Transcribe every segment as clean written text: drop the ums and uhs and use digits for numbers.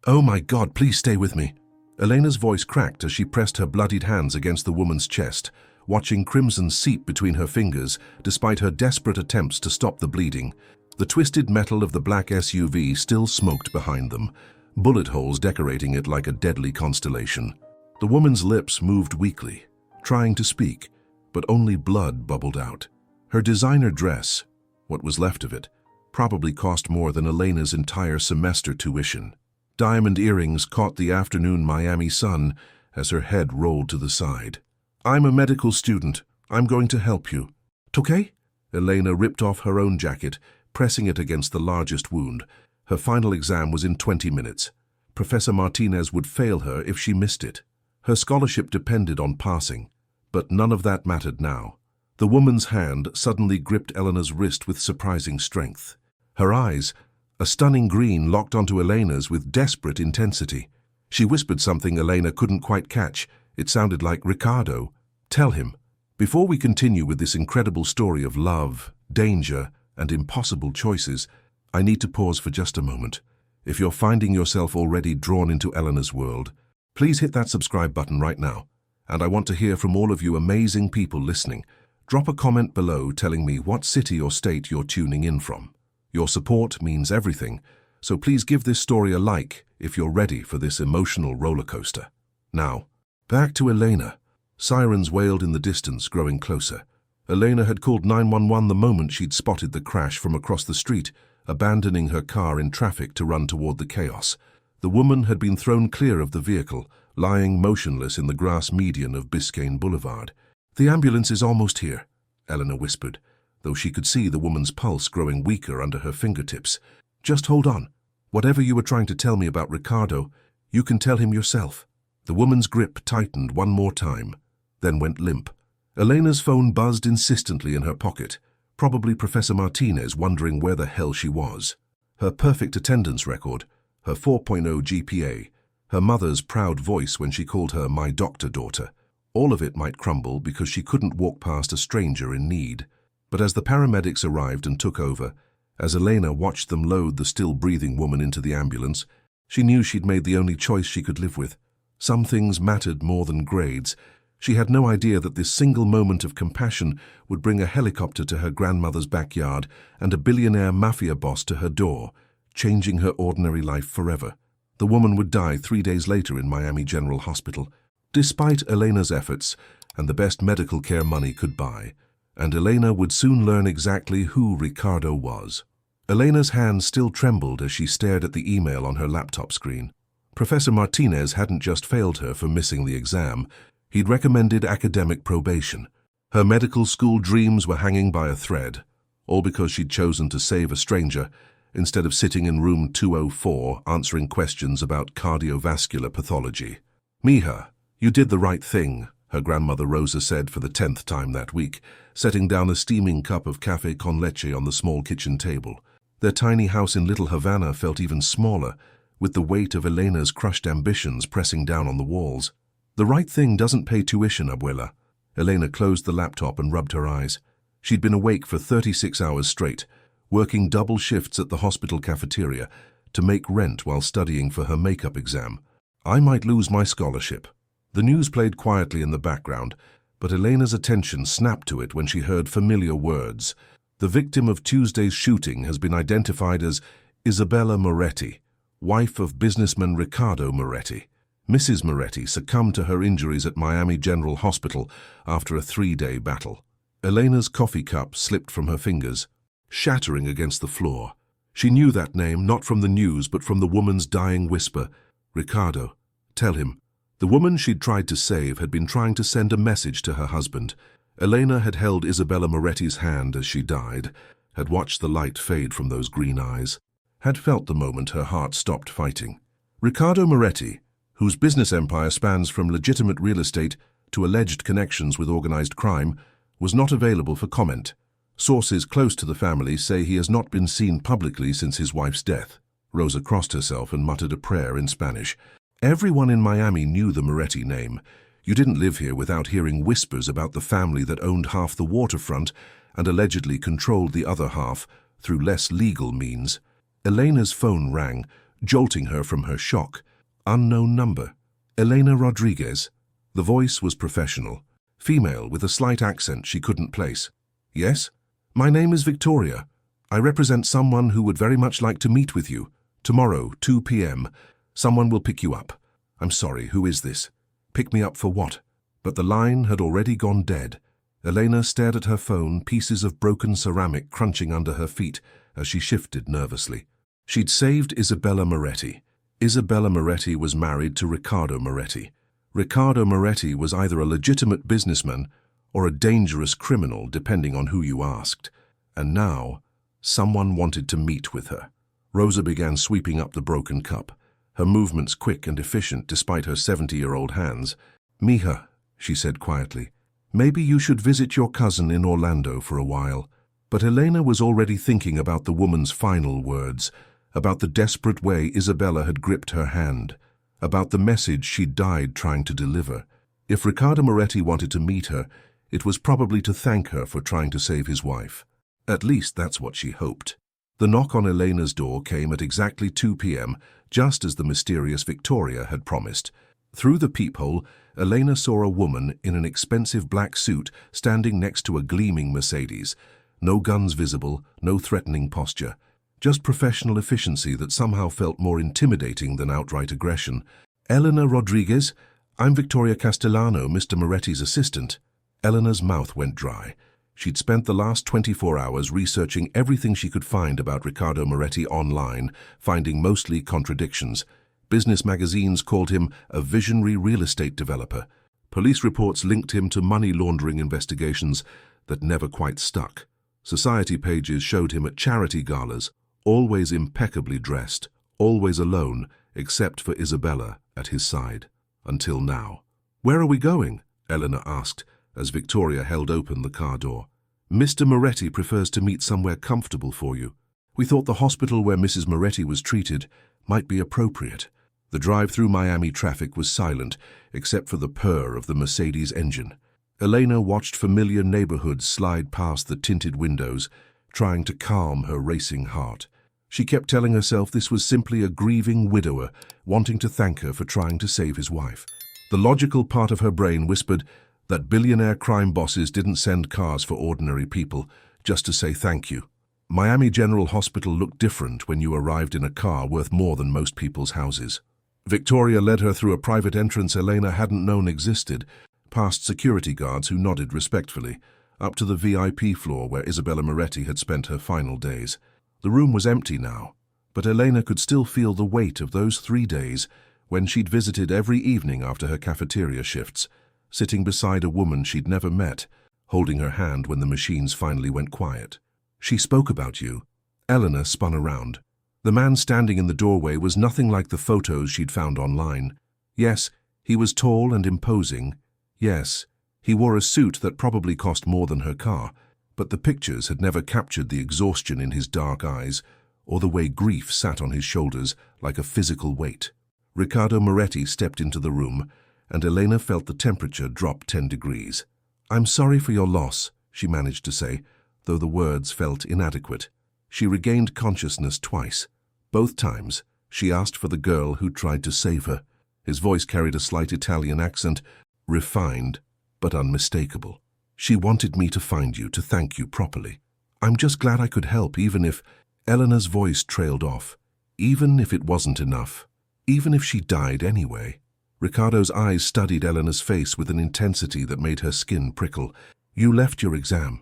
Oh my God, please stay with me. Elena's voice cracked as she pressed her bloodied hands against the woman's chest, watching crimson seep between her fingers despite her desperate attempts to stop the bleeding. The twisted metal of the black SUV still smoked behind them, bullet holes decorating it like a deadly constellation. The woman's lips moved weakly, trying to speak, but only blood bubbled out. Her designer dress, what was left of it, probably cost more than Elena's entire semester tuition. Diamond earrings caught the afternoon Miami sun as her head rolled to the side. "I'm a medical student. I'm going to help you." "Okay?" Elena ripped off her own jacket, pressing it against the largest wound. Her final exam was in 20 minutes. Professor Martinez would fail her if she missed it. Her scholarship depended on passing, but none of that mattered now. The woman's hand suddenly gripped Elena's wrist with surprising strength. Her eyes, a stunning green, locked onto Elena's with desperate intensity. She whispered something Elena couldn't quite catch. It sounded like, "Ricardo, tell him." Before we continue with this incredible story of love, danger, and impossible choices, I need to pause for just a moment. If you're finding yourself already drawn into Elena's world, please hit that subscribe button right now. And I want to hear from all of you amazing people listening. Drop a comment below telling me what city or state you're tuning in from. Your support means everything, so please give this story a like if you're ready for this emotional roller coaster. Now, back to Elena. Sirens wailed in the distance, growing closer. Elena had called 911 the moment she'd spotted the crash from across the street, abandoning her car in traffic to run toward the chaos. The woman had been thrown clear of the vehicle, lying motionless in the grass median of Biscayne Boulevard. "The ambulance is almost here," Eleanor whispered, though she could see the woman's pulse growing weaker under her fingertips. "Just hold on. Whatever you were trying to tell me about Ricardo, you can tell him yourself." The woman's grip tightened one more time, then went limp. Elena's phone buzzed insistently in her pocket, probably Professor Martinez wondering where the hell she was. Her perfect attendance record, her 4.0 GPA, her mother's proud voice when she called her "my doctor daughter." All of it might crumble because she couldn't walk past a stranger in need. But as the paramedics arrived and took over, as Elena watched them load the still-breathing woman into the ambulance, she knew she'd made the only choice she could live with. Some things mattered more than grades. She had no idea that this single moment of compassion would bring a helicopter to her grandmother's backyard and a billionaire mafia boss to her door, changing her ordinary life forever. The woman would die 3 days later in Miami General Hospital, despite Elena's efforts and the best medical care money could buy. And Elena would soon learn exactly who Ricardo was. Elena's hands still trembled as she stared at the email on her laptop screen. Professor Martinez hadn't just failed her for missing the exam. He'd recommended academic probation. Her medical school dreams were hanging by a thread, all because she'd chosen to save a stranger instead of sitting in room 204 answering questions about cardiovascular pathology. "Mija, you did the right thing," her grandmother Rosa said for the 10th time that week, setting down a steaming cup of café con leche on the small kitchen table. Their tiny house in Little Havana felt even smaller, with the weight of Elena's crushed ambitions pressing down on the walls. "The right thing doesn't pay tuition, Abuela." Elena closed the laptop and rubbed her eyes. She'd been awake for 36 hours straight, working double shifts at the hospital cafeteria to make rent while studying for her makeup exam. "I might lose my scholarship." The news played quietly in the background, but Elena's attention snapped to it when she heard familiar words. The victim of Tuesday's shooting has been identified as Isabella Moretti, wife of businessman Ricardo Moretti. Mrs. Moretti succumbed to her injuries at Miami General Hospital after a 3-day battle. Elena's coffee cup slipped from her fingers, shattering against the floor. She knew that name not from the news but from the woman's dying whisper, "Ricardo, tell him." The woman she'd tried to save had been trying to send a message to her husband. Elena had held Isabella Moretti's hand as she died, had watched the light fade from those green eyes, had felt the moment her heart stopped fighting. Ricardo Moretti, whose business empire spans from legitimate real estate to alleged connections with organized crime, was not available for comment. Sources close to the family say he has not been seen publicly since his wife's death. Rosa crossed herself and muttered a prayer in Spanish. Everyone in Miami knew the Moretti name. You didn't live here without hearing whispers about the family that owned half the waterfront and allegedly controlled the other half through less legal means. Elena's phone rang, jolting her from her shock. Unknown number. Elena Rodriguez. The voice was professional. Female with a slight accent she couldn't place. Yes? My name is Victoria. I represent someone who would very much like to meet with you. Tomorrow, 2 p.m. Someone will pick you up. I'm sorry, who is this? Pick me up for what? But the line had already gone dead. Elena stared at her phone, pieces of broken ceramic crunching under her feet as she shifted nervously. She'd saved Isabella Moretti. Isabella Moretti was married to Riccardo Moretti. Riccardo Moretti was either a legitimate businessman or a dangerous criminal, depending on who you asked. And now, someone wanted to meet with her. Rosa began sweeping up the broken cup, her movements quick and efficient despite her 70-year-old hands. "Mija," she said quietly, "maybe you should visit your cousin in Orlando for a while." But Elena was already thinking about the woman's final words, about the desperate way Isabella had gripped her hand, about the message she'd died trying to deliver. If Riccardo Moretti wanted to meet her, it was probably to thank her for trying to save his wife. At least that's what she hoped. The knock on Elena's door came at exactly 2 p.m., just as the mysterious Victoria had promised. Through the peephole, Elena saw a woman in an expensive black suit standing next to a gleaming Mercedes. No guns visible, no threatening posture. Just professional efficiency that somehow felt more intimidating than outright aggression. "Elena Rodriguez? I'm Victoria Castellano, Mr. Moretti's assistant." Elena's mouth went dry. She'd spent the last 24 hours researching everything she could find about Riccardo Moretti online, finding mostly contradictions. Business magazines called him a visionary real estate developer. Police reports linked him to money laundering investigations that never quite stuck. Society pages showed him at charity galas, always impeccably dressed, always alone, except for Isabella at his side. Until now. "Where are we going?" Elena asked, as Victoria held open the car door. "Mr. Moretti prefers to meet somewhere comfortable for you. We thought the hospital where Mrs. Moretti was treated might be appropriate." The drive through Miami traffic was silent, except for the purr of the Mercedes engine. Elena watched familiar neighborhoods slide past the tinted windows, trying to calm her racing heart. She kept telling herself this was simply a grieving widower wanting to thank her for trying to save his wife. The logical part of her brain whispered that billionaire crime bosses didn't send cars for ordinary people just to say thank you. Miami General Hospital looked different when you arrived in a car worth more than most people's houses. Victoria led her through a private entrance Elena hadn't known existed, past security guards who nodded respectfully, up to the VIP floor where Isabella Moretti had spent her final days. The room was empty now, but Elena could still feel the weight of those 3 days when she'd visited every evening after her cafeteria shifts, sitting beside a woman she'd never met, holding her hand when the machines finally went quiet. "She spoke about you." Elena spun around. The man standing in the doorway was nothing like the photos she'd found online. Yes, he was tall and imposing. Yes, he wore a suit that probably cost more than her car, but the pictures had never captured the exhaustion in his dark eyes or the way grief sat on his shoulders like a physical weight. Riccardo Moretti stepped into the room, and Elena felt the temperature drop 10 degrees. "I'm sorry for your loss," she managed to say, though the words felt inadequate. She regained consciousness twice. Both times, she asked for the girl who tried to save her. His voice carried a slight Italian accent, refined but unmistakable. "She wanted me to find you, to thank you properly. I'm just glad I could help, even if—" Elena's voice trailed off. "Even if it wasn't enough. Even if she died anyway." Riccardo's eyes studied Elena's face with an intensity that made her skin prickle. "You left your exam,"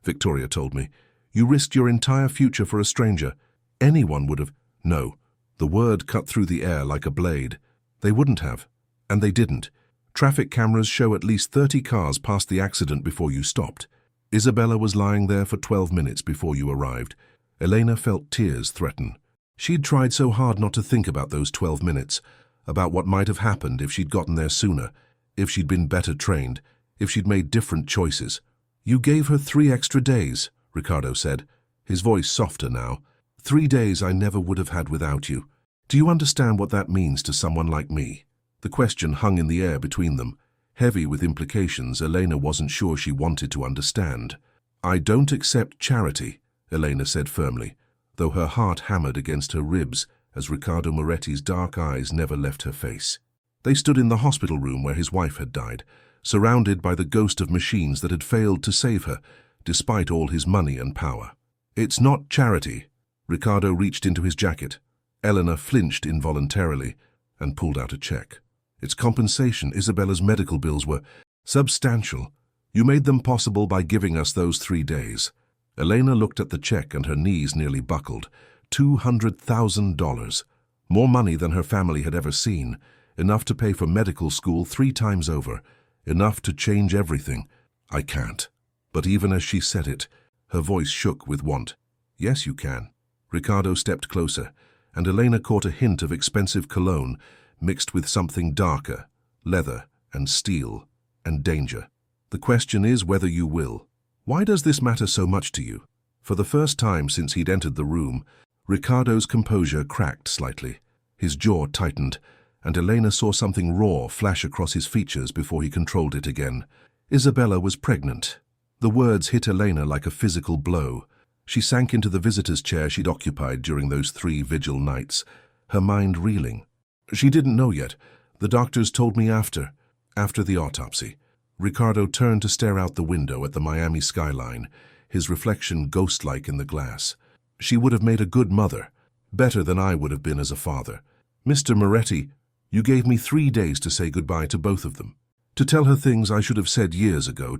Victoria told me. "You risked your entire future for a stranger. Anyone would have—" "No." The word cut through the air like a blade. "They wouldn't have. And they didn't. Traffic cameras show at least 30 cars past the accident before you stopped. Isabella was lying there for 12 minutes before you arrived." Elena felt tears threaten. She'd tried so hard not to think about those 12 minutes, about what might have happened if she'd gotten there sooner, if she'd been better trained, if she'd made different choices. "You gave her 3 extra days," Riccardo said, his voice softer now. 3 days I never would have had without you. Do you understand what that means to someone like me?" The question hung in the air between them, heavy with implications Elena wasn't sure she wanted to understand. "I don't accept charity," Elena said firmly, though her heart hammered against her ribs as Riccardo Moretti's dark eyes never left her face. They stood in the hospital room where his wife had died, surrounded by the ghost of machines that had failed to save her, despite all his money and power. "It's not charity." Riccardo reached into his jacket. Elena flinched involuntarily and pulled out a check. "It's compensation. Isabella's medical bills were substantial. You made them possible by giving us those 3 days." Elena looked at the check and her knees nearly buckled. $200,000. More money than her family had ever seen. Enough to pay for medical school 3 times over. Enough to change everything. "I can't." But even as she said it, her voice shook with want. "Yes, you can." Riccardo stepped closer, and Elena caught a hint of expensive cologne mixed with something darker, leather and steel and danger. "The question is whether you will. Why does this matter so much to you?" For the first time since he'd entered the room, Riccardo's composure cracked slightly. His jaw tightened, and Elena saw something raw flash across his features before he controlled it again. Isabella was pregnant. The words hit Elena like a physical blow. She sank into the visitor's chair she'd occupied during those 3 vigil nights, her mind reeling. "She didn't know yet. The doctors told me after the autopsy." Riccardo turned to stare out the window at the Miami skyline, his reflection ghost-like in the glass. "She would have made a good mother, better than I would have been as a father. Mr. Moretti, you gave me 3 days to say goodbye to both of them. To tell her things I should have said years ago,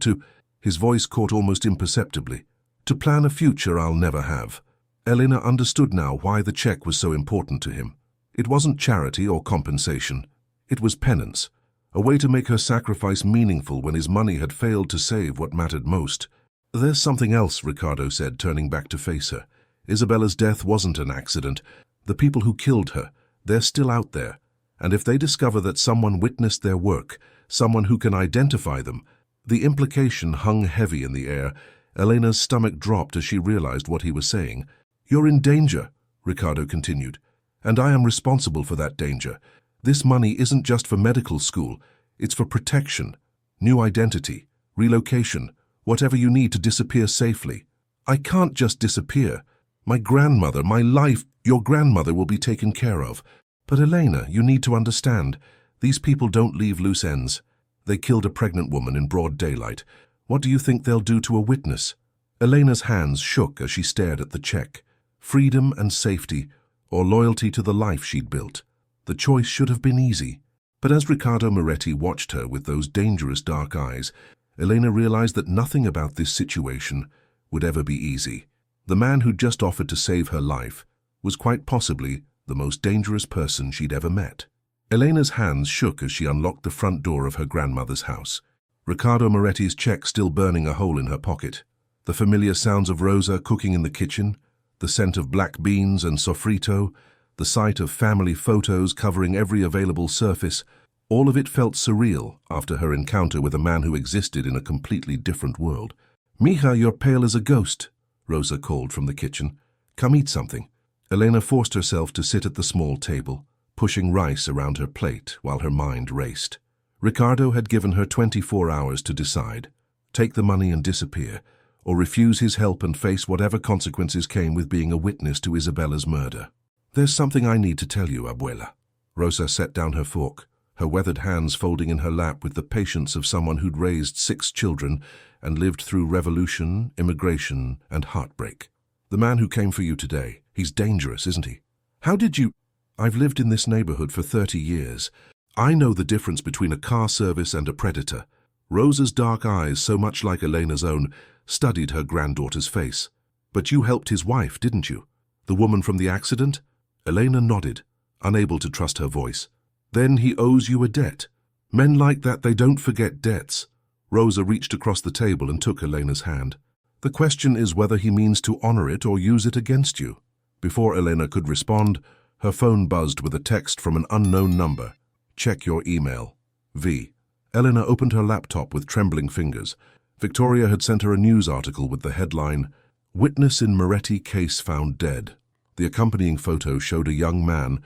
his voice caught almost imperceptibly, to plan a future I'll never have." Elena understood now why the check was so important to him. It wasn't charity or compensation. It was penance, a way to make her sacrifice meaningful when his money had failed to save what mattered most. "There's something else," Riccardo said, turning back to face her. "Isabella's death wasn't an accident. The people who killed her, they're still out there. And if they discover that someone witnessed their work, someone who can identify them..." The implication hung heavy in the air. Elena's stomach dropped as she realized what he was saying. "You're in danger," Riccardo continued, "and I am responsible for that danger. This money isn't just for medical school, it's for protection, new identity, relocation, whatever you need to disappear safely. I can't just disappear. My grandmother, my life, your grandmother will be taken care of. But Elena, you need to understand, these people don't leave loose ends. They killed a pregnant woman in broad daylight. What do you think they'll do to a witness?" Elena's hands shook as she stared at the check. Freedom and safety, or loyalty to the life she'd built. The choice should have been easy. But as Riccardo Moretti watched her with those dangerous dark eyes, Elena realized that nothing about this situation would ever be easy. The man who'd just offered to save her life was quite possibly the most dangerous person she'd ever met. Elena's hands shook as she unlocked the front door of her grandmother's house. Riccardo Moretti's check still burning a hole in her pocket. The familiar sounds of Rosa cooking in the kitchen, the scent of black beans and sofrito, the sight of family photos covering every available surface, all of it felt surreal after her encounter with a man who existed in a completely different world. "Mija, you're pale as a ghost," Rosa called from the kitchen. "Come eat something." Elena forced herself to sit at the small table, pushing rice around her plate while her mind raced. Riccardo had given her 24 hours to decide. Take the money and disappear, or refuse his help and face whatever consequences came with being a witness to Isabella's murder. "There's something I need to tell you, Abuela." Rosa set down her fork, her weathered hands folding in her lap with the patience of someone who'd raised 6 children and lived through revolution, immigration, and heartbreak. "The man who came for you today, he's dangerous, isn't he? How did you..." "I've lived in this neighborhood for 30 years. I know the difference between a car service and a predator." Rosa's dark eyes, so much like Elena's own, studied her granddaughter's face. "But you helped his wife, didn't you? The woman from the accident?" Elena nodded, unable to trust her voice. "Then he owes you a debt. Men like that, they don't forget debts." Rosa reached across the table and took Elena's hand. "The question is whether he means to honor it or use it against you." Before Elena could respond, her phone buzzed with a text from an unknown number. "Check your email. V." Elena opened her laptop with trembling fingers. Victoria had sent her a news article with the headline, "Witness in Moretti case found dead." The accompanying photo showed a young man,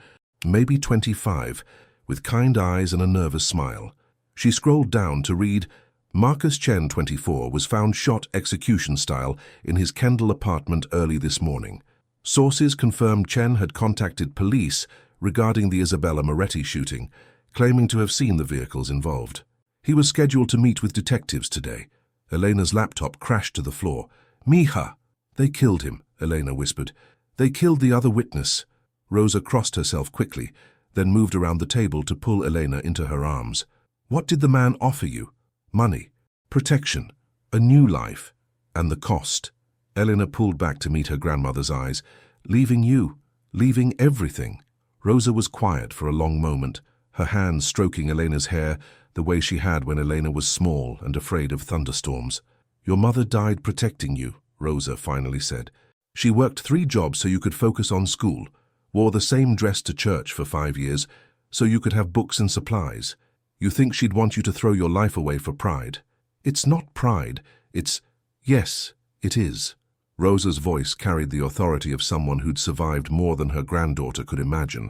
maybe 25, with kind eyes and a nervous smile. She scrolled down to read, "Marcus Chen, 24, was found shot execution style in his Kendall apartment early this morning. Sources confirmed Chen had contacted police regarding the Isabella Moretti shooting, claiming to have seen the vehicles involved. He was scheduled to meet with detectives today. Elena's laptop crashed to the floor. "Mija!" "They killed him," Elena whispered. "They killed the other witness." Rosa crossed herself quickly, then moved around the table to pull Elena into her arms. "What did the man offer you?" "Money, protection, a new life, and the cost." Elena pulled back to meet her grandmother's eyes. "Leaving you, leaving everything." Rosa was quiet for a long moment, her hands stroking Elena's hair the way she had when Elena was small and afraid of thunderstorms. "Your mother died protecting you," Rosa finally said. "She worked 3 jobs so you could focus on school, wore the same dress to church for 5 years so you could have books and supplies. You think she'd want you to throw your life away for pride? It's not pride, it's... Yes, it is." Rosa's voice carried the authority of someone who'd survived more than her granddaughter could imagine.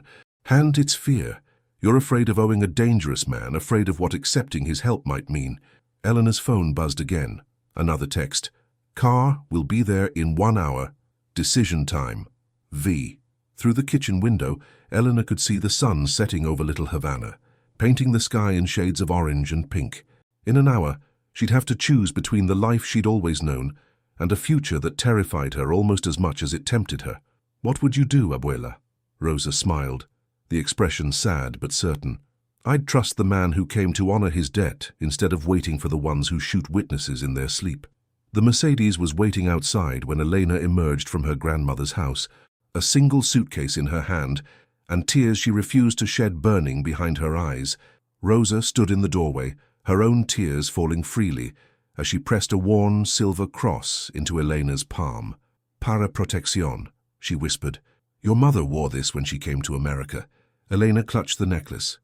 "And it's fear. You're afraid of owing a dangerous man, afraid of what accepting his help might mean." Eleanor's phone buzzed again. Another text. "Car will be there in 1 hour. Decision time. V." Through the kitchen window, Eleanor could see the sun setting over Little Havana, painting the sky in shades of orange and pink. In an hour, she'd have to choose between the life she'd always known and a future that terrified her almost as much as it tempted her. "What would you do, Abuela?" Rosa smiled, the expression sad but certain. "I'd trust the man who came to honor his debt instead of waiting for the ones who shoot witnesses in their sleep." The Mercedes was waiting outside when Elena emerged from her grandmother's house, a single suitcase in her hand, and tears she refused to shed burning behind her eyes. Rosa stood in the doorway, her own tears falling freely, as she pressed a worn silver cross into Elena's palm. "Para protección," she whispered. "Your mother wore this when she came to America." Elena clutched the necklace,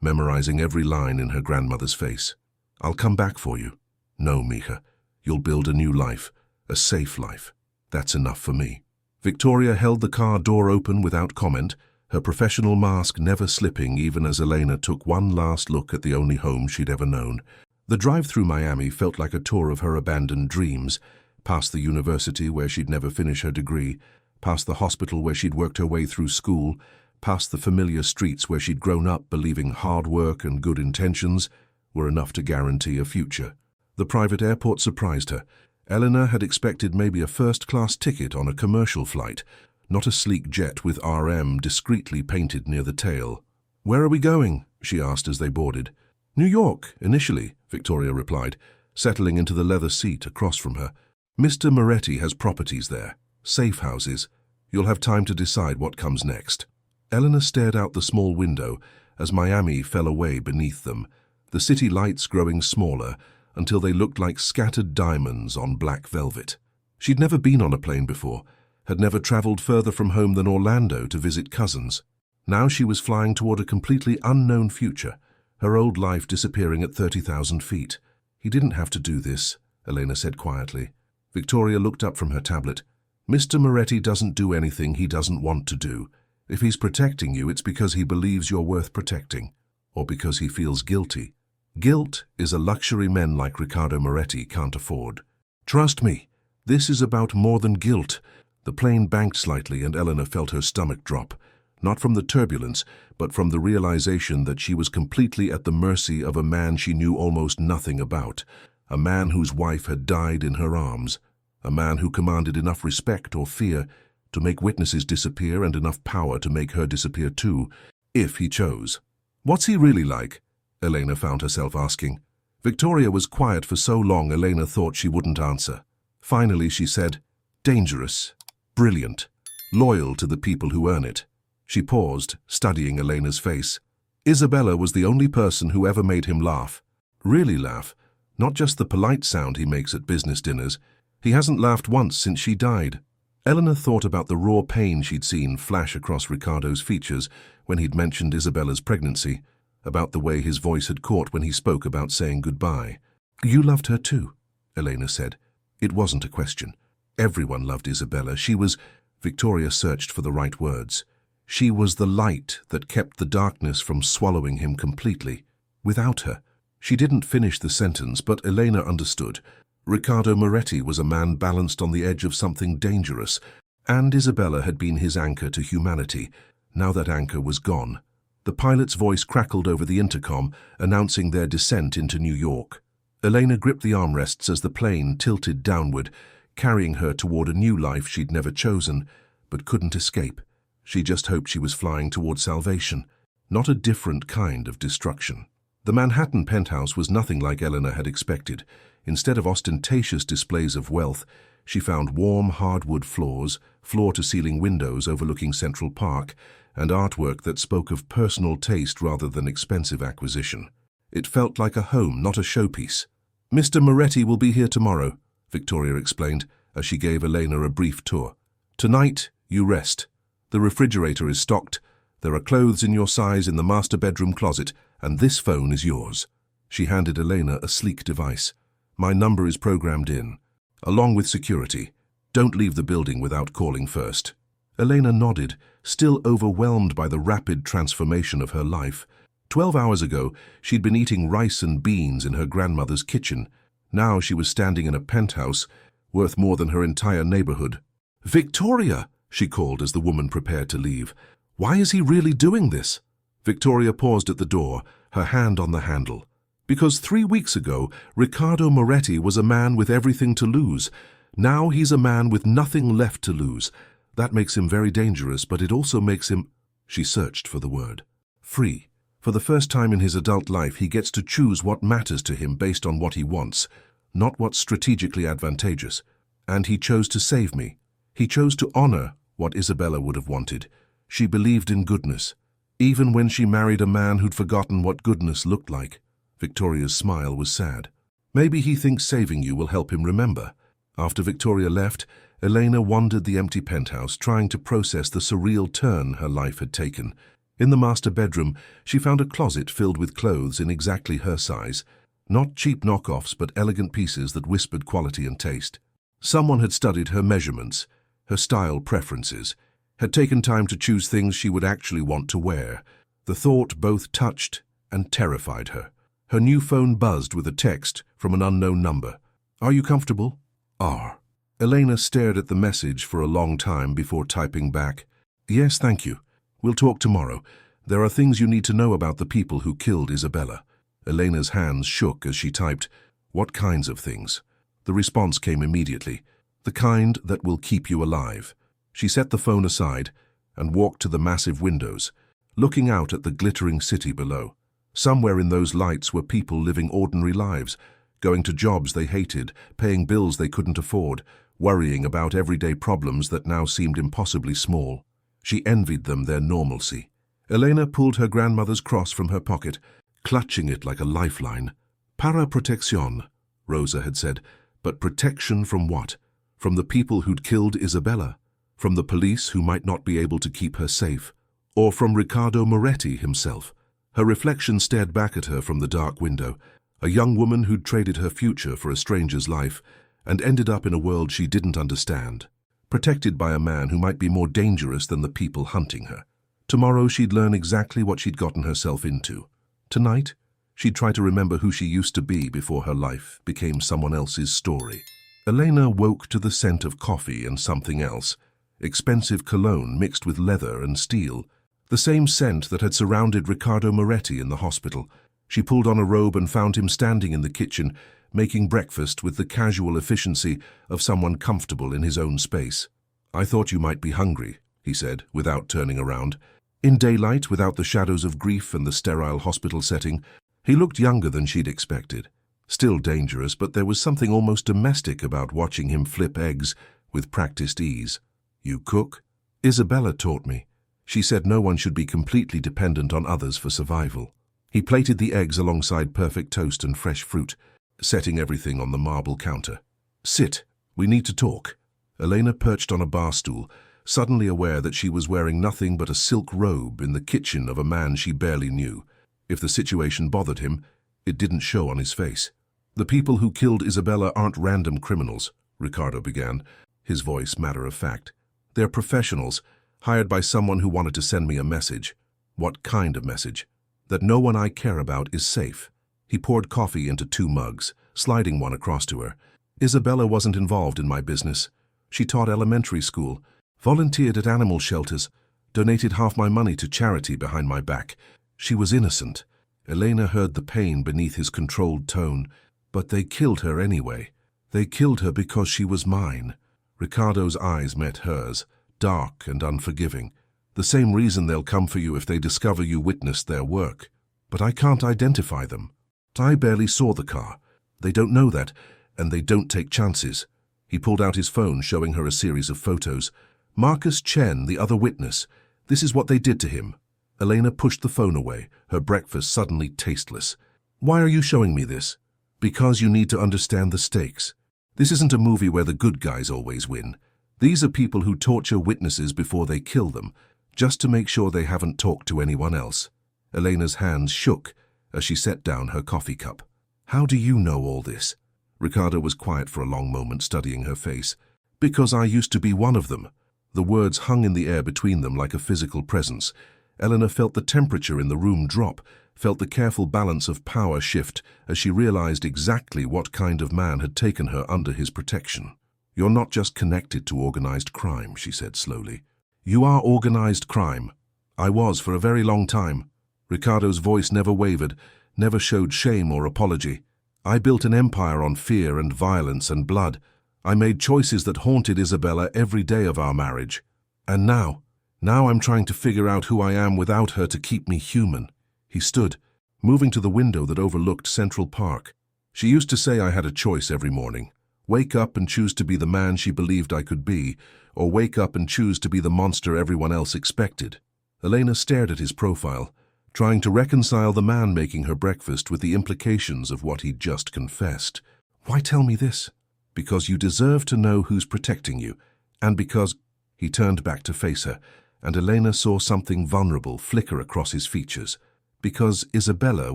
memorizing every line in her grandmother's face. "I'll come back for you." "No, Mija. You'll build a new life, a safe life. That's enough for me." Victoria held the car door open without comment, her professional mask never slipping even as Elena took one last look at the only home she'd ever known. The drive through Miami felt like a tour of her abandoned dreams, past the university where she'd never finish her degree, past the hospital where she'd worked her way through school, past the familiar streets where she'd grown up believing hard work and good intentions were enough to guarantee a future. The private airport surprised her. Eleanor had expected maybe a first-class ticket on a commercial flight, not a sleek jet with RM discreetly painted near the tail. "Where are we going?" she asked as they boarded. "New York, initially," Victoria replied, settling into the leather seat across from her. "Mr. Moretti has properties there, safe houses. You'll have time to decide what comes next." Eleanor stared out the small window as Miami fell away beneath them, the city lights growing smaller until they looked like scattered diamonds on black velvet. She'd never been on a plane before, had never traveled further from home than Orlando to visit cousins. Now she was flying toward a completely unknown future, her old life disappearing at 30,000 feet. "He didn't have to do this," Elena said quietly. Victoria looked up from her tablet. "Mr. Moretti doesn't do anything he doesn't want to do. If he's protecting you, it's because he believes you're worth protecting, or because he feels guilty. Guilt is a luxury men like Ricardo Moretti can't afford. Trust me, this is about more than guilt." The plane banked slightly and Eleanor felt her stomach drop, not from the turbulence, but from the realization that she was completely at the mercy of a man she knew almost nothing about, a man whose wife had died in her arms, a man who commanded enough respect or fear to make witnesses disappear and enough power to make her disappear too, if he chose. "What's he really like?" Elena found herself asking. Victoria was quiet for so long Elena thought she wouldn't answer. Finally she said, "Dangerous, brilliant, loyal to the people who earn it." She paused, studying Elena's face. "Isabella was the only person who ever made him laugh. Really laugh, not just the polite sound he makes at business dinners. He hasn't laughed once since she died." Eleanor thought about the raw pain she'd seen flash across Ricardo's features when he'd mentioned Isabella's pregnancy, about the way his voice had caught when he spoke about saying goodbye. "You loved her too," Elena said. It wasn't a question. Everyone loved Isabella. She was... Victoria searched for the right words. She was the light that kept the darkness from swallowing him completely. Without her, she didn't finish the sentence, but Elena understood. Ricardo Moretti was a man balanced on the edge of something dangerous, And Isabella had been his anchor to humanity. Now that anchor was gone. The pilot's voice crackled over the intercom, announcing their descent into New York. Elena gripped the armrests as the plane tilted downward, carrying her toward a new life she'd never chosen, but couldn't escape. She just hoped she was flying toward salvation, not a different kind of destruction. The Manhattan penthouse was nothing like Elena had expected. Instead of ostentatious displays of wealth, she found warm hardwood floors, floor-to-ceiling windows overlooking Central Park, and artwork that spoke of personal taste rather than expensive acquisition. It felt like a home, not a showpiece. "Mr. Moretti will be here tomorrow," Victoria explained as she gave Elena a brief tour. "Tonight, you rest. The refrigerator is stocked. There are clothes in your size in the master bedroom closet, and this phone is yours." She handed Elena a sleek device. "My number is programmed in, along with security. Don't leave the building without calling first." Elena nodded, still overwhelmed by the rapid transformation of her life. 12 hours ago, she'd been eating rice and beans in her grandmother's kitchen. Now she was standing in a penthouse, worth more than her entire neighborhood. "Victoria!" she called as the woman prepared to leave. "Why is he really doing this?" Victoria paused at the door, her hand on the handle. "Because 3 weeks ago, Riccardo Moretti was a man with everything to lose. Now he's a man with nothing left to lose. That makes him very dangerous, but it also makes him—" She searched for the word. "Free. For the first time in his adult life, he gets to choose what matters to him based on what he wants, not what's strategically advantageous. And he chose to save me. He chose to honor what Isabella would have wanted. She believed in goodness, even when she married a man who'd forgotten what goodness looked like." Victoria's smile was sad. "Maybe he thinks saving you will help him remember." After Victoria left, Elena wandered the empty penthouse, trying to process the surreal turn her life had taken. In the master bedroom, she found a closet filled with clothes in exactly her size. Not cheap knockoffs, but elegant pieces that whispered quality and taste. Someone had studied her measurements, her style preferences, had taken time to choose things she would actually want to wear. The thought both touched and terrified her. Her new phone buzzed with a text from an unknown number. "Are you comfortable? R." Elena stared at the message for a long time before typing back, "Yes, thank you. We'll talk tomorrow. There are things you need to know about the people who killed Isabella." Elena's hands shook as she typed, "What kinds of things?" The response came immediately. "The kind that will keep you alive." She set the phone aside and walked to the massive windows, looking out at the glittering city below. Somewhere in those lights were people living ordinary lives, going to jobs they hated, paying bills they couldn't afford, worrying about everyday problems that now seemed impossibly small. She envied them their normalcy. Elena pulled her grandmother's cross from her pocket, clutching it like a lifeline. "Para protección," Rosa had said. But protection from what? From the people who'd killed Isabella? From the police who might not be able to keep her safe? Or from Riccardo Moretti himself? Her reflection stared back at her from the dark window, a young woman who'd traded her future for a stranger's life and ended up in a world she didn't understand, protected by a man who might be more dangerous than the people hunting her. Tomorrow she'd learn exactly what she'd gotten herself into. Tonight, she'd try to remember who she used to be before her life became someone else's story. Elena woke to the scent of coffee and something else, expensive cologne mixed with leather and steel, the same scent that had surrounded Riccardo Moretti in the hospital. She pulled on a robe and found him standing in the kitchen, making breakfast with the casual efficiency of someone comfortable in his own space. "I thought you might be hungry," he said, without turning around. In daylight, without the shadows of grief and the sterile hospital setting, he looked younger than she'd expected. Still dangerous, but there was something almost domestic about watching him flip eggs with practiced ease. "You cook?" "Isabella taught me. She said no one should be completely dependent on others for survival." He plated the eggs alongside perfect toast and fresh fruit, setting everything on the marble counter. "Sit. We need to talk." Elena perched on a bar stool, suddenly aware that she was wearing nothing but a silk robe in the kitchen of a man she barely knew. If the situation bothered him, it didn't show on his face. "The people who killed Isabella aren't random criminals," Riccardo began, his voice matter of fact. "They're professionals, hired by someone who wanted to send me a message." "What kind of message?" "That no one I care about is safe." He poured coffee into 2 mugs, sliding one across to her. "Isabella wasn't involved in my business. She taught elementary school. Volunteered at animal shelters, donated half my money to charity behind my back. She was innocent. Elena heard the pain beneath his controlled tone. But they killed her anyway. They killed her because she was mine. Ricardo's eyes met hers, dark and unforgiving. The same reason they'll come for you if they discover you witnessed their work. But I can't identify them. I barely saw the car. They don't know that, and they don't take chances. He pulled out his phone, showing her a series of photos. Marcus Chen, the other witness. This is what they did to him. Elena pushed the phone away, her breakfast suddenly tasteless. Why are you showing me this? Because you need to understand the stakes. This isn't a movie where the good guys always win. These are people who torture witnesses before they kill them, just to make sure they haven't talked to anyone else. Elena's hands shook as she set down her coffee cup. How do you know all this? Ricardo was quiet for a long moment, studying her face. Because I used to be one of them. The words hung in the air between them like a physical presence. Elena felt the temperature in the room drop, felt the careful balance of power shift as she realized exactly what kind of man had taken her under his protection. You're not just connected to organized crime, she said slowly. You are organized crime. I was for a very long time. Ricardo's voice never wavered, never showed shame or apology. I built an empire on fear and violence and blood. I made choices that haunted Isabella every day of our marriage. And now I'm trying to figure out who I am without her to keep me human. He stood, moving to the window that overlooked Central Park. She used to say I had a choice every morning. Wake up and choose to be the man she believed I could be, or wake up and choose to be the monster everyone else expected. Elena stared at his profile, trying to reconcile the man making her breakfast with the implications of what he'd just confessed. Why tell me this? Because you deserve to know who's protecting you, and because... He turned back to face her, and Elena saw something vulnerable flicker across his features. Because Isabella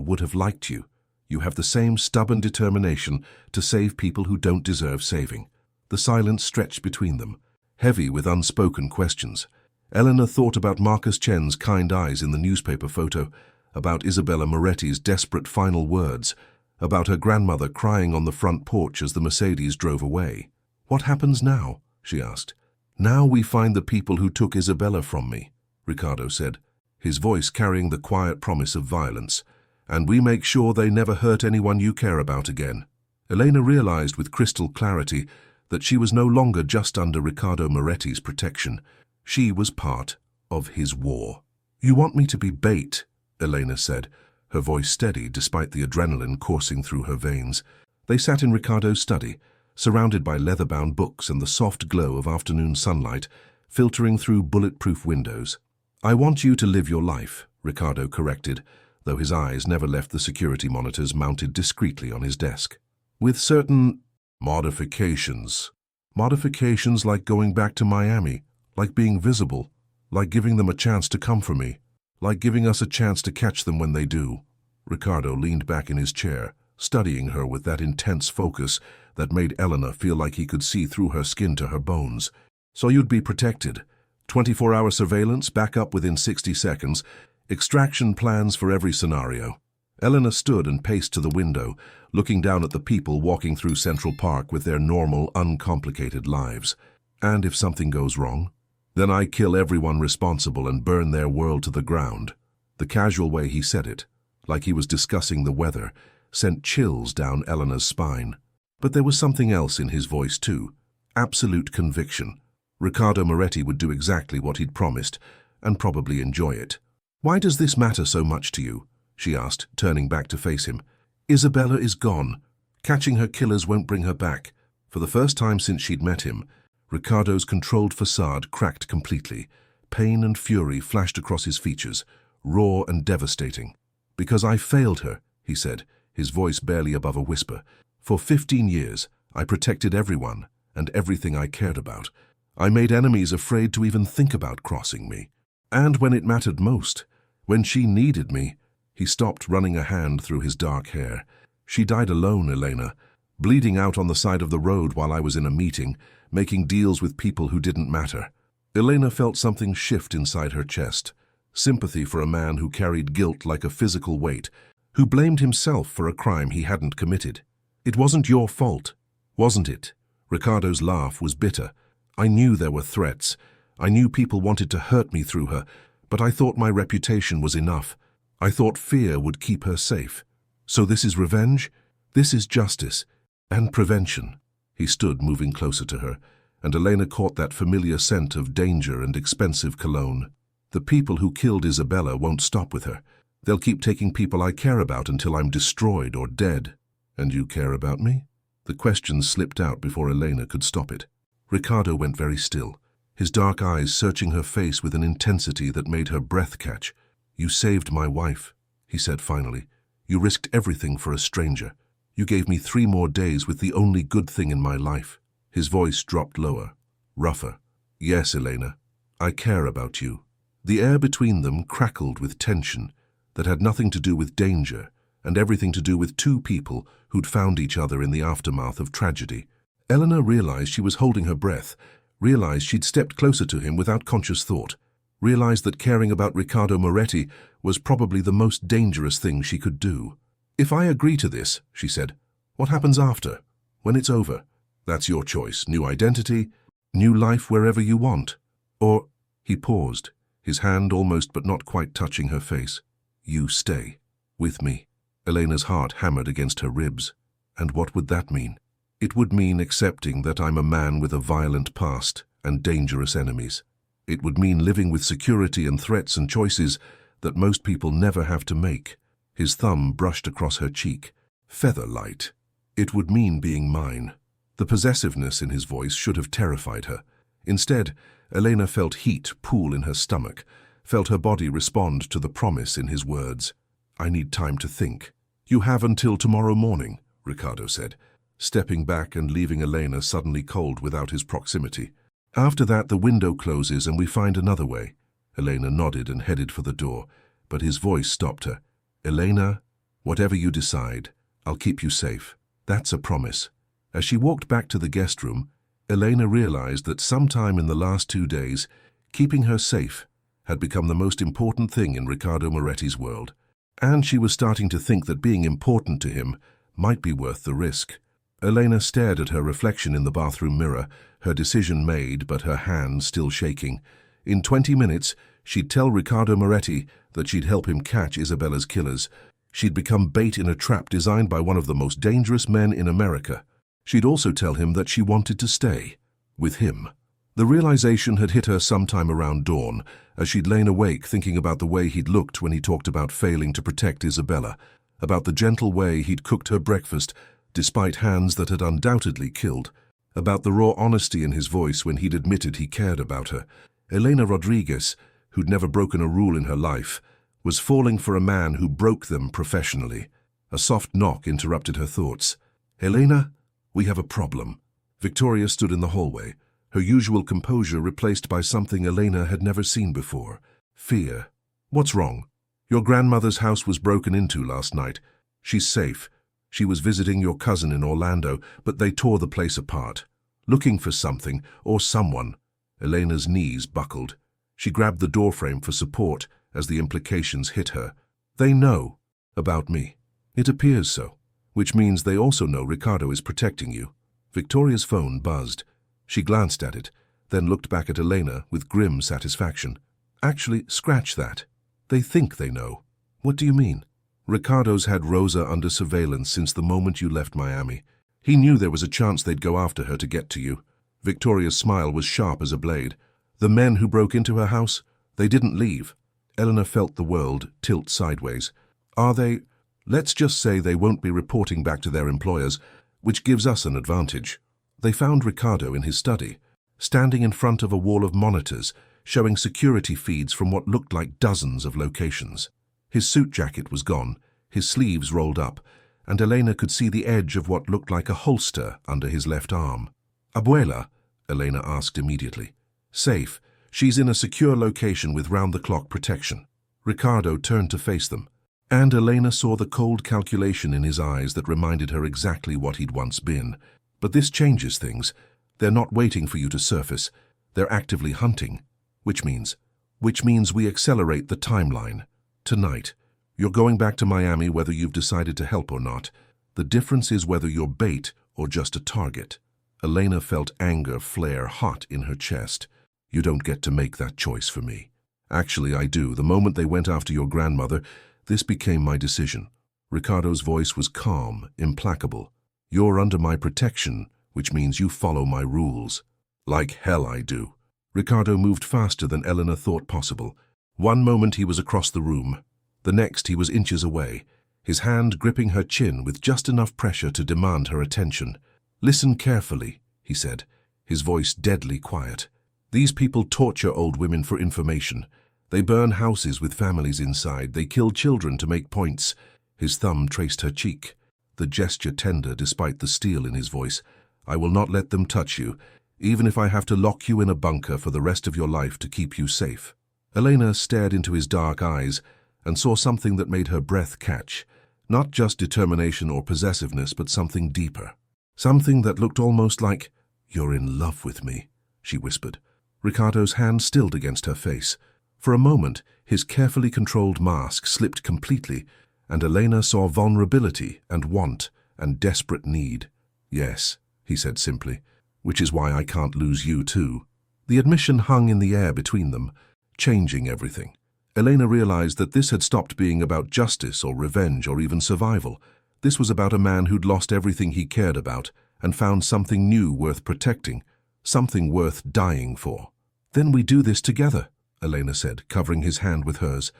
would have liked you. You have the same stubborn determination to save people who don't deserve saving. The silence stretched between them, heavy with unspoken questions. Elena thought about Marcus Chen's kind eyes in the newspaper photo, about Isabella Moretti's desperate final words, about her grandmother crying on the front porch as the Mercedes drove away. What happens now? She asked. Now we find the people who took Isabella from me, Ricardo said, his voice carrying the quiet promise of violence. And we make sure they never hurt anyone you care about again. Elena realized with crystal clarity that she was no longer just under Ricardo Moretti's protection. She was part of his war. You want me to be bait, Elena said, her voice steady despite the adrenaline coursing through her veins. They sat in Ricardo's study, surrounded by leather-bound books and the soft glow of afternoon sunlight filtering through bulletproof windows. I want you to live your life, Ricardo corrected, though his eyes never left the security monitors mounted discreetly on his desk. With certain modifications. Modifications like going back to Miami, like being visible, like giving them a chance to come for me, like giving us a chance to catch them when they do. Ricardo leaned back in his chair, studying her with that intense focus that made Elena feel like he could see through her skin to her bones. So you'd be protected. 24-hour surveillance, backup within 60 seconds, extraction plans for every scenario. Elena stood and paced to the window, looking down at the people walking through Central Park with their normal, uncomplicated lives. And if something goes wrong? Then I kill everyone responsible and burn their world to the ground. The casual way he said it, like he was discussing the weather, sent chills down Elena's spine. But there was something else in his voice too, absolute conviction. Ricardo Moretti would do exactly what he'd promised, and probably enjoy it. Why does this matter so much to you? She asked, turning back to face him. Isabella is gone. Catching her killers won't bring her back. For the first time since she'd met him, Ricardo's controlled facade cracked completely. Pain and fury flashed across his features, raw and devastating. Because I failed her, he said, his voice barely above a whisper. For 15 years, I protected everyone and everything I cared about. I made enemies afraid to even think about crossing me. And when it mattered most, when she needed me, he stopped, running a hand through his dark hair. She died alone, Elena, bleeding out on the side of the road while I was in a meeting, making deals with people who didn't matter. Elena felt something shift inside her chest, sympathy for a man who carried guilt like a physical weight, who blamed himself for a crime he hadn't committed. It wasn't your fault, wasn't it? Ricardo's laugh was bitter. I knew there were threats. I knew people wanted to hurt me through her, but I thought my reputation was enough. I thought fear would keep her safe. So this is revenge? This is justice. And prevention. He stood, moving closer to her, and Elena caught that familiar scent of danger and expensive cologne. The people who killed Isabella won't stop with her. They'll keep taking people I care about until I'm destroyed or dead. And you care about me? The question slipped out before Elena could stop it. Ricardo went very still, his dark eyes searching her face with an intensity that made her breath catch. You saved my wife, he said finally. You risked everything for a stranger. You gave me 3 more days with the only good thing in my life. His voice dropped lower, rougher. Yes, Elena, I care about you. The air between them crackled with tension that had nothing to do with danger and everything to do with 2 people who'd found each other in the aftermath of tragedy. Elena realized she was holding her breath, realized she'd stepped closer to him without conscious thought, realized that caring about Riccardo Moretti was probably the most dangerous thing she could do. If I agree to this, she said, what happens after? When it's over? That's your choice. New identity, new life wherever you want. Or, he paused, his hand almost but not quite touching her face. You stay. With me. Elena's heart hammered against her ribs. And what would that mean? It would mean accepting that I'm a man with a violent past and dangerous enemies. It would mean living with security and threats and choices that most people never have to make. His thumb brushed across her cheek. Feather-light. It would mean being mine. The possessiveness in his voice should have terrified her. Instead, Elena felt heat pool in her stomach, felt her body respond to the promise in his words. I need time to think. You have until tomorrow morning, Ricardo said, stepping back and leaving Elena suddenly cold without his proximity. After that, the window closes and we find another way. Elena nodded and headed for the door, but his voice stopped her. Elena, whatever you decide, I'll keep you safe. That's a promise. As she walked back to the guest room, Elena realized that sometime in the last 2 days, keeping her safe had become the most important thing in Riccardo Moretti's world. And she was starting to think that being important to him might be worth the risk. Elena stared at her reflection in the bathroom mirror, her decision made but her hand still shaking. In 20 minutes, she'd tell Riccardo Moretti that she'd help him catch Isabella's killers. She'd become bait in a trap designed by one of the most dangerous men in America. She'd also tell him that she wanted to stay with him. The realization had hit her sometime around dawn, as she'd lain awake thinking about the way he'd looked when he talked about failing to protect Isabella, about the gentle way he'd cooked her breakfast, despite hands that had undoubtedly killed, about the raw honesty in his voice when he'd admitted he cared about her. Elena Rodriguez, who'd never broken a rule in her life, was falling for a man who broke them professionally. A soft knock interrupted her thoughts. Elena, we have a problem. Victoria stood in the hallway, her usual composure replaced by something Elena had never seen before. Fear. What's wrong? Your grandmother's house was broken into last night. She's safe. She was visiting your cousin in Orlando, but they tore the place apart. Looking for something, or someone. Elena's knees buckled. She grabbed the doorframe for support as the implications hit her. They know about me. It appears so, which means they also know Ricardo is protecting you. Victoria's phone buzzed. She glanced at it, then looked back at Elena with grim satisfaction. Actually, scratch that. They think they know. What do you mean? Ricardo's had Rosa under surveillance since the moment you left Miami. He knew there was a chance they'd go after her to get to you. Victoria's smile was sharp as a blade. The men who broke into her house, they didn't leave. Eleanor felt the world tilt sideways. Are they? Let's just say they won't be reporting back to their employers, which gives us an advantage. They found Ricardo in his study, standing in front of a wall of monitors, showing security feeds from what looked like dozens of locations. His suit jacket was gone, his sleeves rolled up, and Elena could see the edge of what looked like a holster under his left arm. Abuela? Elena asked immediately. Safe. She's in a secure location with round-the-clock protection. Ricardo turned to face them, and Elena saw the cold calculation in his eyes that reminded her exactly what he'd once been. But this changes things. They're not waiting for you to surface. They're actively hunting. Which means we accelerate the timeline. Tonight, you're going back to Miami whether you've decided to help or not. The difference is whether you're bait or just a target. Elena felt anger flare hot in her chest. You don't get to make that choice for me. Actually, I do. The moment they went after your grandmother, this became my decision. Ricardo's voice was calm, implacable. You're under my protection, which means you follow my rules. Like hell I do. Ricardo moved faster than Elena thought possible. One moment he was across the room. The next he was inches away, his hand gripping her chin with just enough pressure to demand her attention. Listen carefully, he said, his voice deadly quiet. These people torture old women for information. They burn houses with families inside. They kill children to make points. His thumb traced her cheek, the gesture tender despite the steel in his voice. I will not let them touch you, even if I have to lock you in a bunker for the rest of your life to keep you safe. Elena stared into his dark eyes and saw something that made her breath catch. Not just determination or possessiveness, but something deeper. Something that looked almost like, "You're in love with me," she whispered. Ricardo's hand stilled against her face. For a moment, his carefully controlled mask slipped completely, and Elena saw vulnerability and want and desperate need. "Yes," he said simply, "which is why I can't lose you too." The admission hung in the air between them, changing everything. Elena realized that this had stopped being about justice or revenge or even survival. This was about a man who'd lost everything he cared about and found something new worth protecting, something worth dying for. "Then we do this together," Elena said, covering his hand with hers.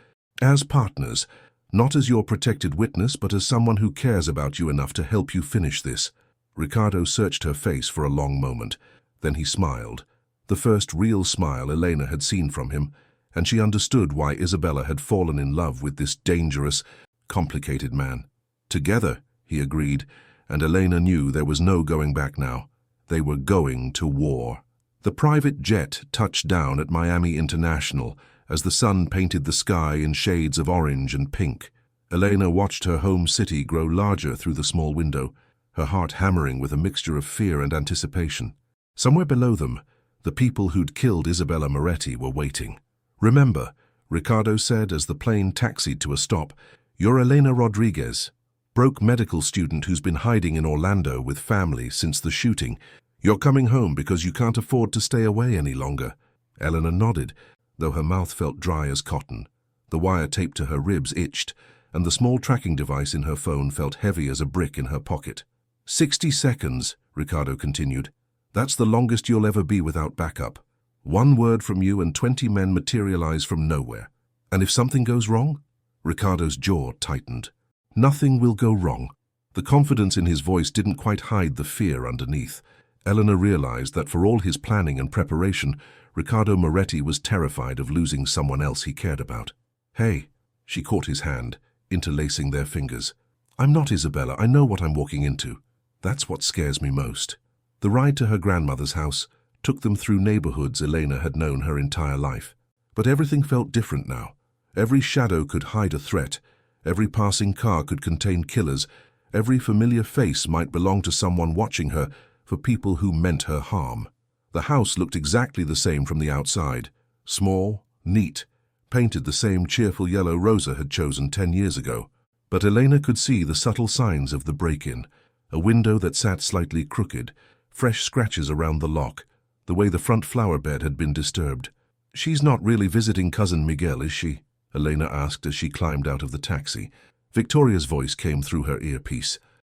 "As partners, not as your protected witness, but as someone who cares about you enough to help you finish this." Ricardo searched her face for a long moment. Then he smiled, the first real smile Elena had seen from him, and she understood why Isabella had fallen in love with this dangerous, complicated man. "Together," he agreed, and Elena knew there was no going back now. They were going to war. The private jet touched down at Miami International as the sun painted the sky in shades of orange and pink. Elena watched her home city grow larger through the small window, her heart hammering with a mixture of fear and anticipation. Somewhere below them, the people who'd killed Isabella Moretti were waiting. "Remember," Ricardo said as the plane taxied to a stop, "you're Elena Rodriguez, broke medical student who's been hiding in Orlando with family since the shooting. You're coming home because you can't afford to stay away any longer." Elena nodded, though her mouth felt dry as cotton. The wire taped to her ribs itched, and the small tracking device in her phone felt heavy as a brick in her pocket. 60 seconds, Ricardo continued. "That's the longest you'll ever be without backup. One word from you and 20 men materialize from nowhere. And if something goes wrong?" Ricardo's jaw tightened. "Nothing will go wrong." The confidence in his voice didn't quite hide the fear underneath. Elena realized that for all his planning and preparation, Ricardo Moretti was terrified of losing someone else he cared about. "Hey," she caught his hand, interlacing their fingers. "I'm not Isabella. I know what I'm walking into. That's what scares me most." The ride to her grandmother's house took them through neighborhoods Elena had known her entire life. But everything felt different now. Every shadow could hide a threat. Every passing car could contain killers. Every familiar face might belong to someone watching her for people who meant her harm. The house looked exactly the same from the outside. Small, neat, painted the same cheerful yellow Rosa had chosen 10 years ago. But Elena could see the subtle signs of the break-in. A window that sat slightly crooked, fresh scratches around the lock, the way the front flower bed had been disturbed. "She's not really visiting cousin Miguel, is she?" Elena asked as she climbed out of the taxi. Victoria's voice came through her earpiece.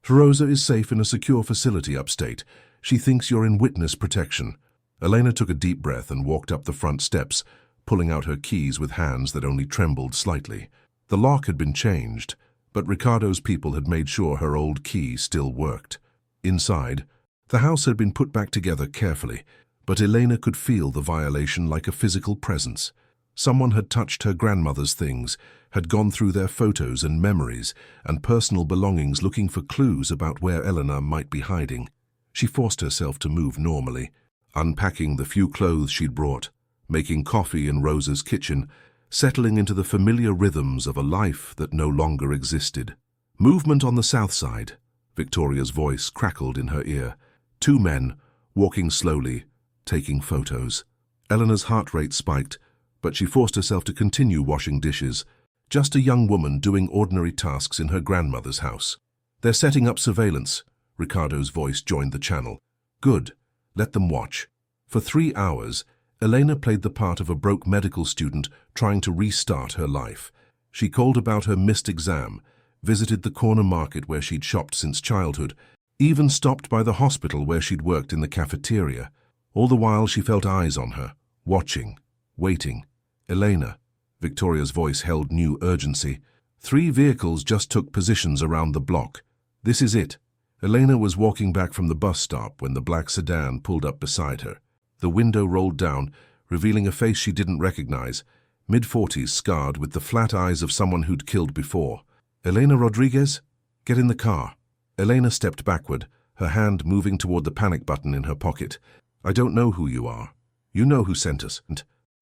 "Rosa is safe in a secure facility upstate. She thinks you're in witness protection." Elena took a deep breath and walked up the front steps, pulling out her keys with hands that only trembled slightly. The lock had been changed, but Ricardo's people had made sure her old key still worked. Inside, the house had been put back together carefully, but Elena could feel the violation like a physical presence. Someone had touched her grandmother's things, had gone through their photos and memories and personal belongings looking for clues about where Elena might be hiding. She forced herself to move normally, unpacking the few clothes she'd brought, making coffee in Rosa's kitchen, settling into the familiar rhythms of a life that no longer existed. "Movement on the south side," Victoria's voice crackled in her ear. 2 men, walking slowly, taking photos. Eleanor's heart rate spiked, but she forced herself to continue washing dishes. Just a young woman doing ordinary tasks in her grandmother's house. "They're setting up surveillance," Ricardo's voice joined the channel. "Good. Let them watch." For 3 hours, Elena played the part of a broke medical student trying to restart her life. She called about her missed exam, visited the corner market where she'd shopped since childhood, even stopped by the hospital where she'd worked in the cafeteria. All the while she felt eyes on her, watching, waiting. Elena, Victoria's voice held new urgency. 3 vehicles just took positions around the block. This is it. Elena was walking back from the bus stop when the black sedan pulled up beside her. The window rolled down, revealing a face she didn't recognize, mid-40s scarred with the flat eyes of someone who'd killed before. Elena Rodriguez? Get in the car. Elena stepped backward, her hand moving toward the panic button in her pocket. I don't know who you are. You know who sent us.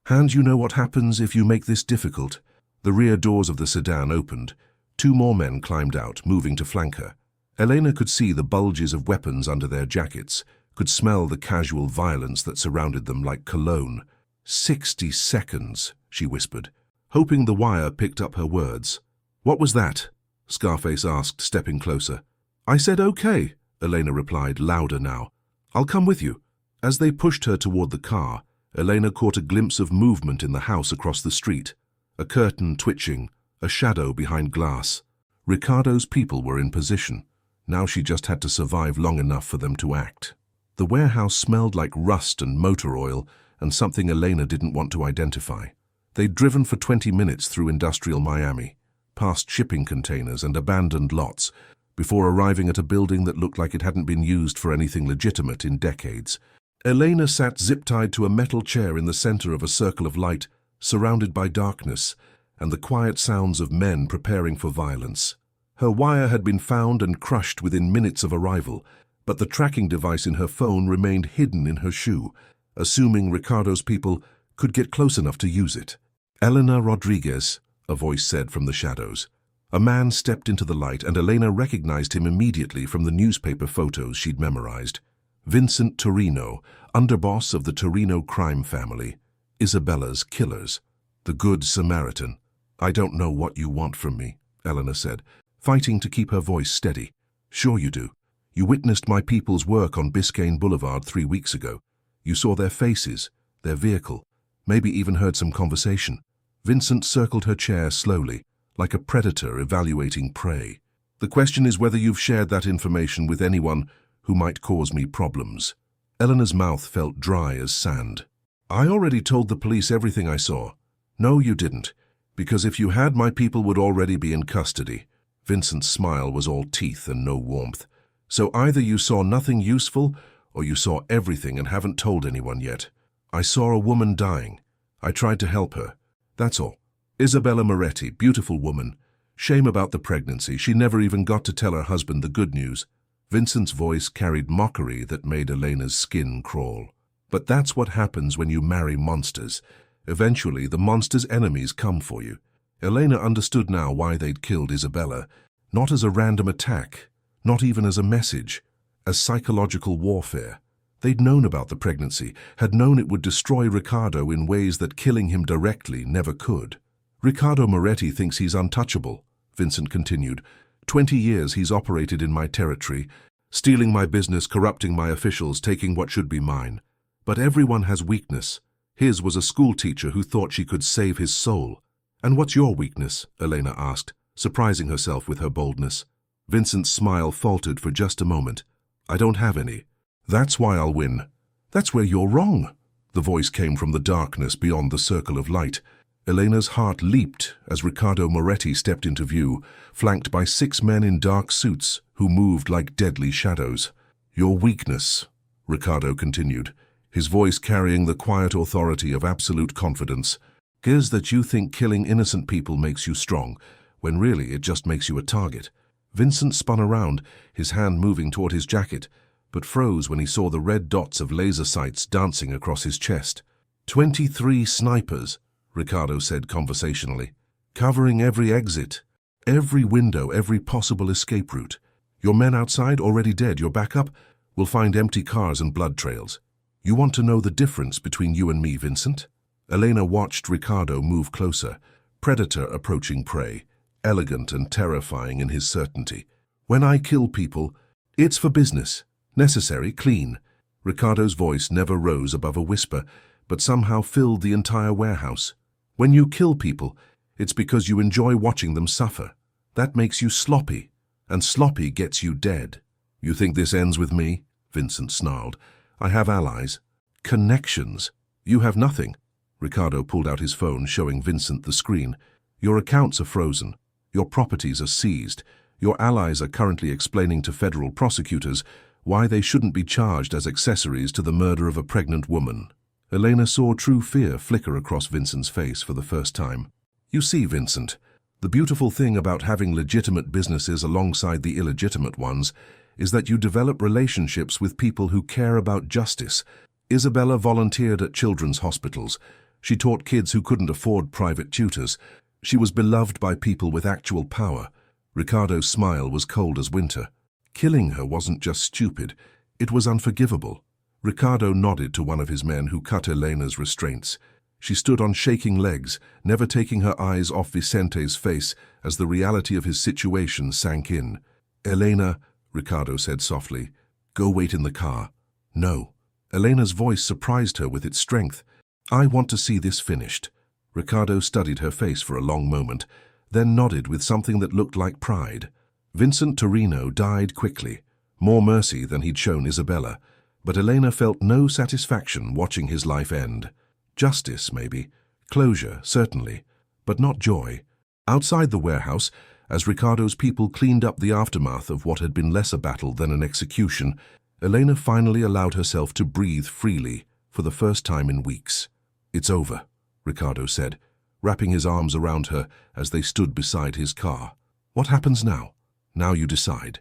And you know what happens if you make this difficult. The rear doors of the sedan opened. 2 more men climbed out, moving to flank her. Elena could see the bulges of weapons under their jackets, could smell the casual violence that surrounded them like cologne. 60 seconds, she whispered, hoping the wire picked up her words. What was that? Scarface asked, stepping closer. I said okay, Elena replied, louder now. I'll come with you. As they pushed her toward the car, Elena caught a glimpse of movement in the house across the street. A curtain twitching, a shadow behind glass. Ricardo's people were in position. Now she just had to survive long enough for them to act. The warehouse smelled like rust and motor oil and something Elena didn't want to identify. They'd driven for 20 minutes through industrial Miami, past shipping containers and abandoned lots, before arriving at a building that looked like it hadn't been used for anything legitimate in decades. Elena sat zip-tied to a metal chair in the center of a circle of light, surrounded by darkness and the quiet sounds of men preparing for violence. Her wire had been found and crushed within minutes of arrival, but the tracking device in her phone remained hidden in her shoe, assuming Ricardo's people could get close enough to use it. Elena Rodriguez, a voice said from the shadows. A man stepped into the light, and Elena recognized him immediately from the newspaper photos she'd memorized. Vincent Torino, underboss of the Torino crime family, Isabella's killers, the Good Samaritan. I don't know what you want from me, Elena said, fighting to keep her voice steady. Sure you do. You witnessed my people's work on Biscayne Boulevard 3 weeks ago. You saw their faces, their vehicle, maybe even heard some conversation. Vincent circled her chair slowly, like a predator evaluating prey. The question is whether you've shared that information with anyone who might cause me problems. Eleanor's mouth felt dry as sand. I already told the police everything I saw. No, you didn't, because if you had, my people would already be in custody. Vincent's smile was all teeth and no warmth. So either you saw nothing useful, or you saw everything and haven't told anyone yet. I saw a woman dying. I tried to help her. That's all. Isabella Moretti, beautiful woman. Shame about the pregnancy. She never even got to tell her husband the good news. Vincent's voice carried mockery that made Elena's skin crawl. But that's what happens when you marry monsters. Eventually, the monster's enemies come for you. Elena understood now why they'd killed Isabella. Not as a random attack, not even as a message, as psychological warfare. They'd known about the pregnancy, had known it would destroy Ricardo in ways that killing him directly never could. Ricardo Moretti thinks he's untouchable, Vincent continued. 20 years he's operated in my territory, stealing my business, corrupting my officials, taking what should be mine. But everyone has weakness. His was a schoolteacher who thought she could save his soul. And what's your weakness? Elena asked, surprising herself with her boldness. Vincent's smile faltered for just a moment. I don't have any. That's why I'll win. That's where you're wrong. The voice came from the darkness beyond the circle of light. Elena's heart leaped as Ricardo Moretti stepped into view, flanked by 6 men in dark suits who moved like deadly shadows. Your weakness, Ricardo continued, his voice carrying the quiet authority of absolute confidence, is that you think killing innocent people makes you strong, when really it just makes you a target. Vincent spun around, his hand moving toward his jacket, but froze when he saw the red dots of laser sights dancing across his chest. 23 snipers, Ricardo said conversationally, covering every exit, every window, every possible escape route. Your men outside already dead. Your backup will find empty cars and blood trails. You want to know the difference between you and me, Vincent? Elena watched Ricardo move closer, predator approaching prey, elegant and terrifying in his certainty. When I kill people, it's for business, necessary, clean. Ricardo's voice never rose above a whisper, but somehow filled the entire warehouse. When you kill people, it's because you enjoy watching them suffer. That makes you sloppy, and sloppy gets you dead. You think this ends with me? Vincent snarled. I have allies. Connections. You have nothing. Ricardo pulled out his phone, showing Vincent the screen. Your accounts are frozen. Your properties are seized. Your allies are currently explaining to federal prosecutors why they shouldn't be charged as accessories to the murder of a pregnant woman. Elena saw true fear flicker across Vincent's face for the first time. You see, Vincent, the beautiful thing about having legitimate businesses alongside the illegitimate ones is that you develop relationships with people who care about justice. Isabella volunteered at children's hospitals. She taught kids who couldn't afford private tutors. She was beloved by people with actual power. Ricardo's smile was cold as winter. Killing her wasn't just stupid, it was unforgivable. Ricardo nodded to one of his men who cut Elena's restraints. She stood on shaking legs, never taking her eyes off Vicente's face as the reality of his situation sank in. Elena, Ricardo said softly, go wait in the car. No. Elena's voice surprised her with its strength. I want to see this finished. Ricardo studied her face for a long moment, then nodded with something that looked like pride. Vincent Torino died quickly, more mercy than he'd shown Isabella, but Elena felt no satisfaction watching his life end. Justice, maybe. Closure, certainly. But not joy. Outside the warehouse, as Ricardo's people cleaned up the aftermath of what had been less a battle than an execution, Elena finally allowed herself to breathe freely for the first time in weeks. It's over, Ricardo said, wrapping his arms around her as they stood beside his car. What happens now? Now you decide.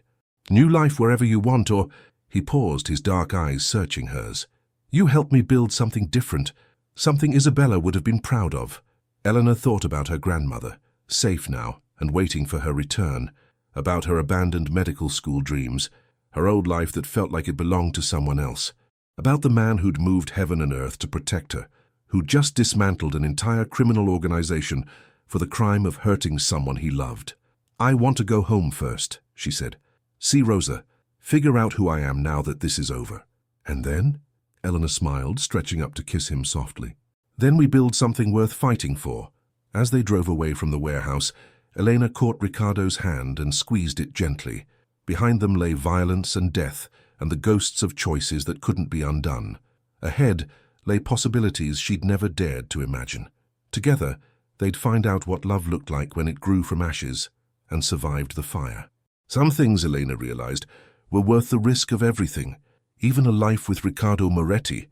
New life wherever you want, or... He paused, his dark eyes searching hers. You helped me build something different, something Isabella would have been proud of. Eleanor thought about her grandmother, safe now and waiting for her return, about her abandoned medical school dreams, her old life that felt like it belonged to someone else, about the man who'd moved heaven and earth to protect her, who'd just dismantled an entire criminal organization for the crime of hurting someone he loved. I want to go home first, she said. See Rosa. Figure out who I am now that this is over. And then? Eleanor smiled, stretching up to kiss him softly. Then we build something worth fighting for. As they drove away from the warehouse, Elena caught Ricardo's hand and squeezed it gently. Behind them lay violence and death and the ghosts of choices that couldn't be undone. Ahead lay possibilities she'd never dared to imagine. Together, they'd find out what love looked like when it grew from ashes and survived the fire. Some things, Elena realized, were worth the risk of everything, even a life with Riccardo Moretti,